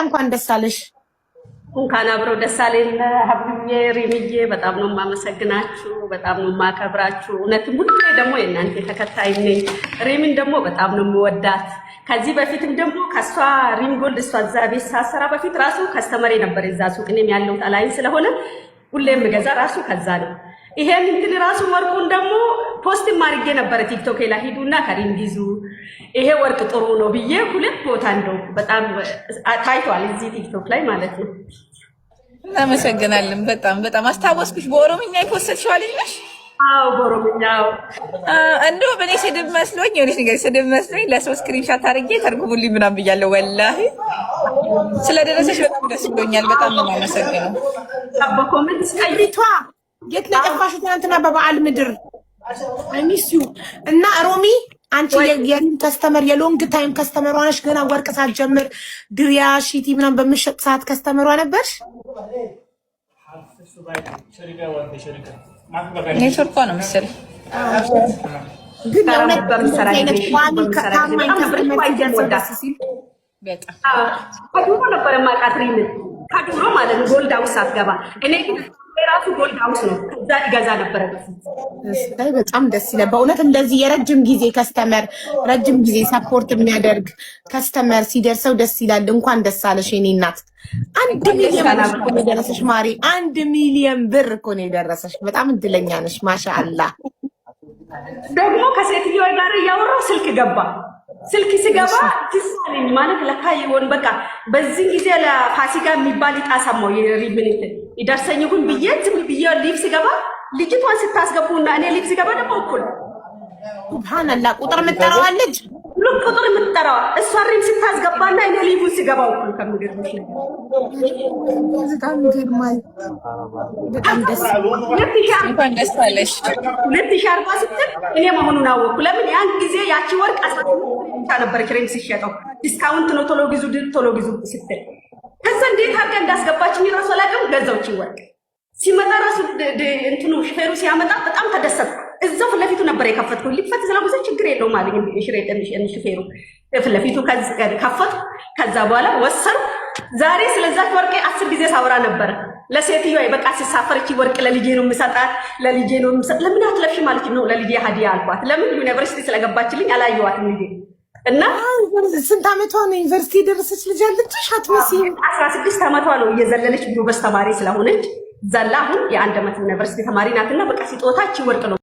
እንኳን ደስ አለሽ። እንኳን አብሮ ደስ አለኝ። ሀብዬ ሪምዬ በጣም ነው የማመሰግናችሁ፣ በጣም ነው የማከብራችሁ። እውነትም ሁሌ ደግሞ የእናንተ ተከታይ ነኝ። ሪምን ደግሞ በጣም ነው የምወዳት። ከዚህ በፊትም ደግሞ ከሷ ሪም ጎልድ እሷ እዛ ቤት ሳሰራ በፊት ራሱ ከስተመሬ ነበር እዛ ሱቅ። እኔም ያለሁት አላይ ስለሆነ ሁሌም ገዛ ራሱ ከዛ ነው። ይሄን እንትን ራሱ ወርቁን ደግሞ ፖስት ማድረግ ነበር ቲክቶክ ላይ ሂዱና ከሪም ጊዙ ይሄ ወርቅ ጥሩ ነው ብዬ ሁለት ቦታ እንደው በጣም ታይቷል እዚህ ቲክቶክ ላይ ማለት ነው። እናመሰግናለን። በጣም አስታወስኩሽ። በኦሮምኛ የፖስትሽው ልጅ ነሽ? አዎ በኦሮምኛው። እንደው በኔ ስድብ መስሎኝ የሆነች ነገር ስድብ መስሎኝ ለሰው ስክሪንሻት አድርጌ ተርጉሙልኝ ምናምን ብያለሁ። ወላሂ ስለደረሰሽ በጣም ደስ ብሎኛል። በጣም ነው የማመሰግነው። በኮሜንት ስቀይቷ የት ነው የጠፋሽው? ትናንትና በበዓል ምድር አይሚስዩ እና ሮሚ አንቺ የሪም ከስተመር የሎንግ ታይም ከስተመሯ ነሽ። ገና ወርቅ ሳትጀምር ድሪያ ሺቲ ምናምን በምትሸጥ ሰዓት ከስተመሯ ነበርሽ። ኔትወርኳ ነው መሰለኝ። ግን ለእውነት በምሰራ አይነት ቋሚ ከታማኝ ከፍርመት ሲል በጣም ከድሮ ነበር የማውቃት ሪምን ከድሮ ማለት ነው። ጎልድ ሃውስ አትገባ እኔ ግን የራሱ ጎልድ ሃውስ ነው ከዛ ይገዛ ነበር። በጣም ደስ ይላል በእውነት እንደዚህ የረጅም ጊዜ ከስተመር ረጅም ጊዜ ሰፖርት የሚያደርግ ከስተመር ሲደርሰው ደስ ይላል። እንኳን ደስ አለሽ የኔ እናት። 1 ሚሊዮን ብር እኮ ነው የደረሰሽ ማሪ። 1 ሚሊዮን ብር እኮ ነው የደረሰሽ። በጣም እድለኛ ነሽ። ማሻአላህ። ደግሞ ከሴትዮዋ ጋር እያወራሁ ስልክ ገባ። ስልክ ሲገባ ትሳለኝ ማለት ለካ ይሆን በቃ በዚህ ጊዜ ለፋሲካ የሚባል ይጣሰማው የሪብን ይደርሰኝ ሁን ብዬ ዝም ብዬ ሊቭ ሲገባ ልጅቷን ስታስገቡና እኔ ሊቭ ሲገባ ደግሞ እኩል ሱብሃንአላህ ቁጥር የምትጠራዋለች ሁሉ ቁጥር የምትጠራዋ እሷ ሪም ስታስገባና እኔ ሊቭ ሲገባው እኩል ከሚገርምሽ በጣም ይገርማል። በጣም ደስ እንኳን ደስ አለሽ። 2040 ስትል እኔ መሆኑን አወቅኩ። ለምን ያን ጊዜ ያቺ ወርቅ 18 ነበር ክሬም ሲሸጠው ዲስካውንት ነው ቶሎ ግዙ ስትል ከዛ እንዴት አድርጋ እንዳስገባችኝ ራሱ አላውቅም። ገዛውች ወርቅ ሲመጣ ራሱ እንትኑ ሹፌሩ ሲያመጣ በጣም ተደሰትኩ። እዛው ፊት ለፊቱ ነበር የከፈትኩ። ሊፈት ስለጉዘ ችግር የለውም ማለት ነው ሹፌሩ ፊት ለፊቱ ከፈትኩ። ከዛ በኋላ ወሰን ዛሬ ስለዛች ወርቄ 10 ጊዜ ሳወራ ነበር ለሴትዮዋ። በቃ ሲሳፈርች ወርቅ ለልጄ ነው የምሰጣት ለልጄ ነው የምሰጥ። ለምን አትለብሽ ማለት ነው ለልጄ ሀዲያ አልኳት። ለምን ዩኒቨርሲቲ ስለገባችልኝ አላየዋትም ልጄ እና ስንት ዓመቷ ነው ዩኒቨርሲቲ የደረሰች ልጅ አለችሽ? አትመስይም። 16 ዓመቷ ነው እየዘለለች ጎበዝ ተማሪ ስለሆነች ዘላ አሁን የ1 ዓመት ዩኒቨርሲቲ ተማሪ ናትና በቃ ሲጦታች ወርቅ ነው